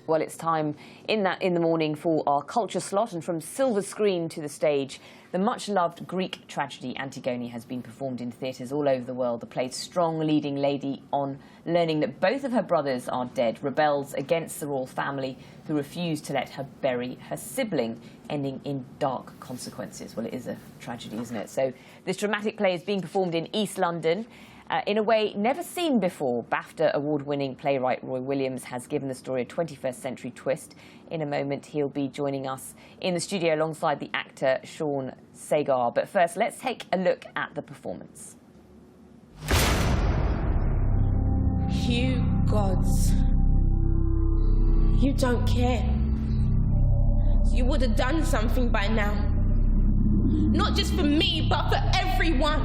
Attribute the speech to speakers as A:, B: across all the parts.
A: Well, it's time in the morning for our culture slot, and from silver screen to the stage, the much-loved Greek tragedy Antigone has been performed in theatres all over the world. The play's strong leading lady, on learning that both of her brothers are dead, rebels against the royal family who refuse to let her bury her sibling, ending in dark consequences. Well, it is a tragedy, isn't it? So this dramatic play is being performed in East London. In a way never seen before, BAFTA award-winning playwright Roy Williams has given the story a 21st century twist. In a moment, he'll be joining us in the studio alongside the actor Sagar. But first, let's take a look at the performance.
B: You gods, you don't care. You would have done something by now. Not just for me, but for everyone.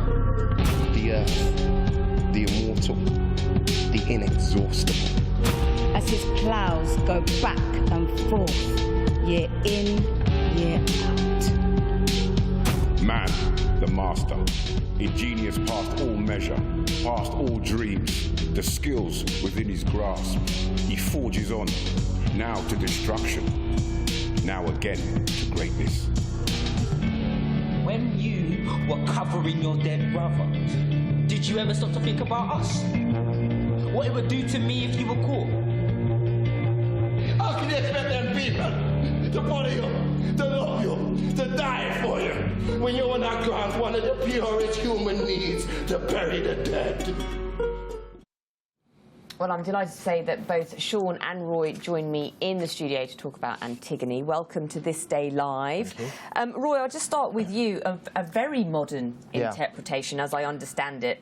C: The earth, the immortal, the inexhaustible.
D: As his ploughs go back and forth, year in, year out.
E: Man, the master, ingenious past all measure, past all dreams, the skills within his grasp. He forges on, now to destruction, now again to greatness.
F: When you were covering your dead brother, did you ever stop to think about us? What it would do to me if you were caught?
C: How can you expect them people to follow you, to love you, to die for you, when you and I grant one of the purest human needs, to bury the dead?
A: Well, I'm delighted to say that both Sean and Roy join me in the studio to talk about Antigone. Welcome to This Day Live. Roy, I'll just start with you. A very modern interpretation, as I understand it.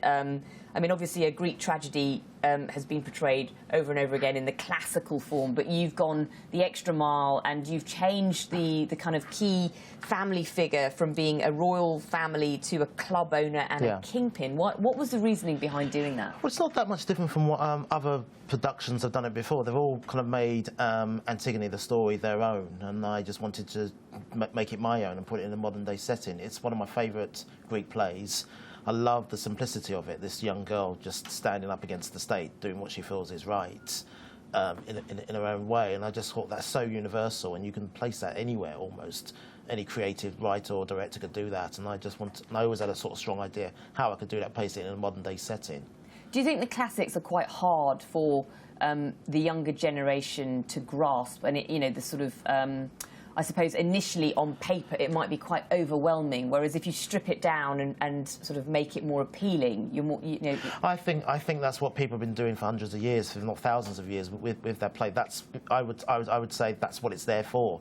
A: I mean, obviously, a Greek tragedy has been portrayed over and over again in the classical form, but you've gone the extra mile and you've changed the kind of key family figure from being a royal family to a club owner and a kingpin. What was the reasoning behind doing that?
G: Well, it's not that much different from what other productions have done it before. They've all kind of made Antigone, the story, their own, and I just wanted to make it my own and put it in a modern-day setting. It's one of my favourite Greek plays. I love the simplicity of it, this young girl just standing up against the state, doing what she feels is right in her own way, and I just thought that's so universal, and you can place that anywhere almost. Any creative writer or director could do that, and I always had a sort of strong idea how I could do that, place it in a modern-day setting.
A: Do you think the classics are quite hard for the younger generation to grasp, and you know, the sort of I suppose initially on paper it might be quite overwhelming, whereas if you strip it down and sort of make it more appealing, you're more, you know. I think
G: that's what people have been doing for hundreds of years, if not thousands of years, with their play. I would say that's what it's there for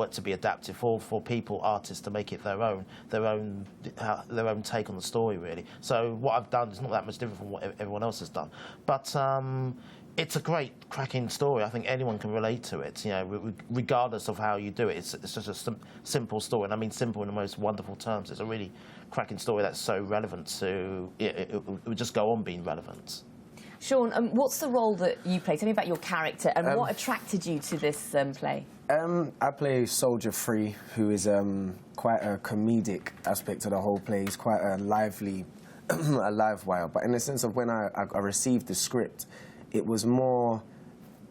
G: it to be adaptive, for people, artists, to make it their own take on the story, really. So what I've done is not that much different from what everyone else has done, but it's a great, cracking story. I think anyone can relate to it, you know, regardless of how you do it. It's just a simple story, and I mean simple in the most wonderful terms. It's a really cracking story that's so relevant to... It would just go on being relevant.
A: Sean, what's the role that you play? Tell me about your character, and what attracted you to this play?
H: I play Soldier 3, who is quite a comedic aspect to the whole play. He's quite a lively, a live wire. But in the sense of when I received the script, it was more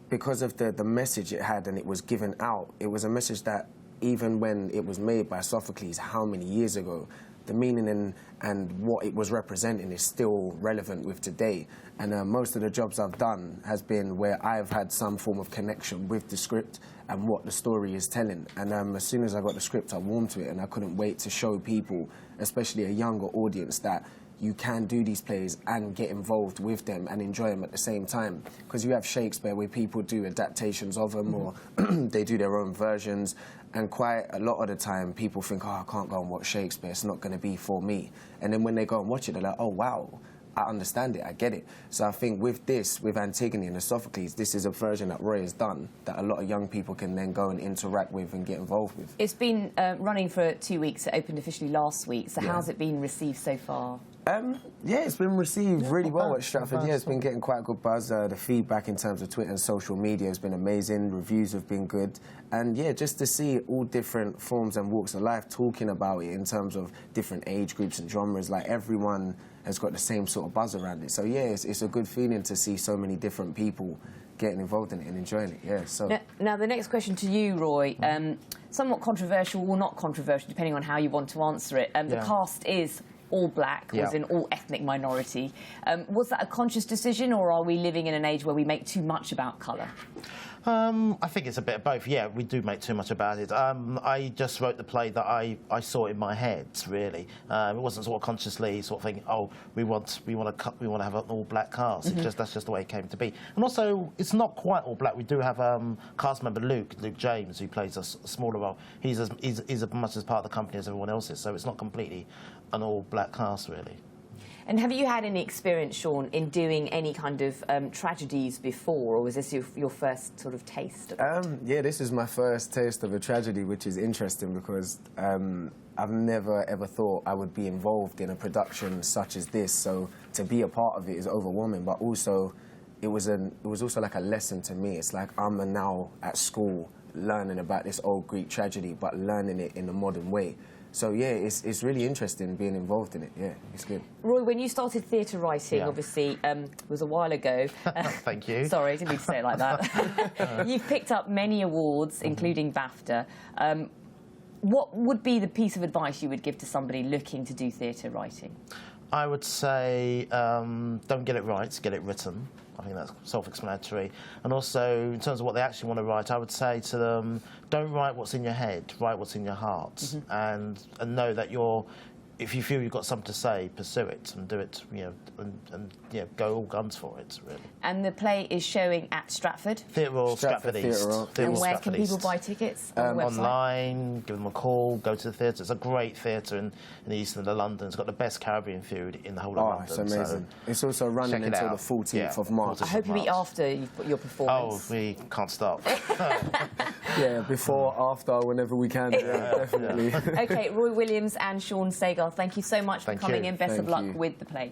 H: because of the message it had and it was given out. It was a message that even when it was made by Sophocles how many years ago, the meaning and what it was representing is still relevant with today. And most of the jobs I've done has been where I've had some form of connection with the script and what the story is telling. And as soon as I got the script, I warmed to it, and I couldn't wait to show people, especially a younger audience, that you can do these plays and get involved with them and enjoy them at the same time. Because you have Shakespeare where people do adaptations of them, or they do their own versions, and quite a lot of the time people think, oh, I can't go and watch Shakespeare, it's not going to be for me. And then when they go and watch it, they're like, oh, wow, I understand it, I get it. So I think with this, with Antigone and the Sophocles, this is a version that Roy has done that a lot of young people can then go and interact with and get involved with.
A: It's been running for 2 weeks. It opened officially last week. So how's it been received so far?
H: Yeah, it's been received really well at Stratford. Yeah, it's been getting quite a good buzz. The feedback in terms of Twitter and social media has been amazing. Reviews have been good. And yeah, just to see all different forms and walks of life talking about it in terms of different age groups and genres, like everyone has got the same sort of buzz around it. So yeah, it's a good feeling to see so many different people getting involved in it and enjoying it. Yeah. So
A: now the next question to you, Roy, somewhat controversial or not controversial, depending on how you want to answer it. The cast is all black, was in all ethnic minority. Was that a conscious decision, or are we living in an age where we make too much about colour?
G: I think it's a bit of both. Yeah, we do make too much about it. I just wrote the play that I saw in my head, really. It wasn't sort of consciously sort of thinking, oh, we want to have an all-black cast. That's just the way it came to be. And also, it's not quite all black. We do have cast member Luke James, who plays a smaller role. He's as much as part of the company as everyone else is, so it's not completely an all-black cast, really.
A: And have you had any experience, Sean, in doing any kind of tragedies before, or was this your first sort of taste of it?
H: Yeah, this is my first taste of a tragedy, which is interesting because I've never ever thought I would be involved in a production such as this. So to be a part of it is overwhelming, but also it was also like a lesson to me. It's like I'm now at school learning about this old Greek tragedy, but learning it in a modern way. So yeah, it's really interesting being involved in it. Yeah, it's good.
A: Roy, when you started theatre writing, obviously, it was a while ago.
G: Thank you.
A: Sorry, I didn't mean to say it like that. You've picked up many awards, including BAFTA. What would be the piece of advice you would give to somebody looking to do theatre writing?
G: I would say don't get it right, get it written. I think that's self-explanatory. And also, in terms of what they actually want to write, I would say to them, don't write what's in your head, write what's in your heart. And know that if you feel you've got something to say, pursue it and do it, and go all guns for it, really.
A: And the play is showing at Stratford?
G: Theatre Royal, Stratford East.
A: And where can people buy tickets? On the website?
G: Online, give them a call, go to the theatre. It's a great theatre in the east end of London. It's got the best Caribbean food in the whole of London.
H: It's amazing. So it's also running until the 14th of March.
A: I hope you eat after you've put your performance.
G: Oh, we can't stop.
H: Yeah, before, after, whenever we can. Yeah, definitely.
A: OK, Roy Williams and Sean Sagar, thank you so much for coming in. Best of luck with the play.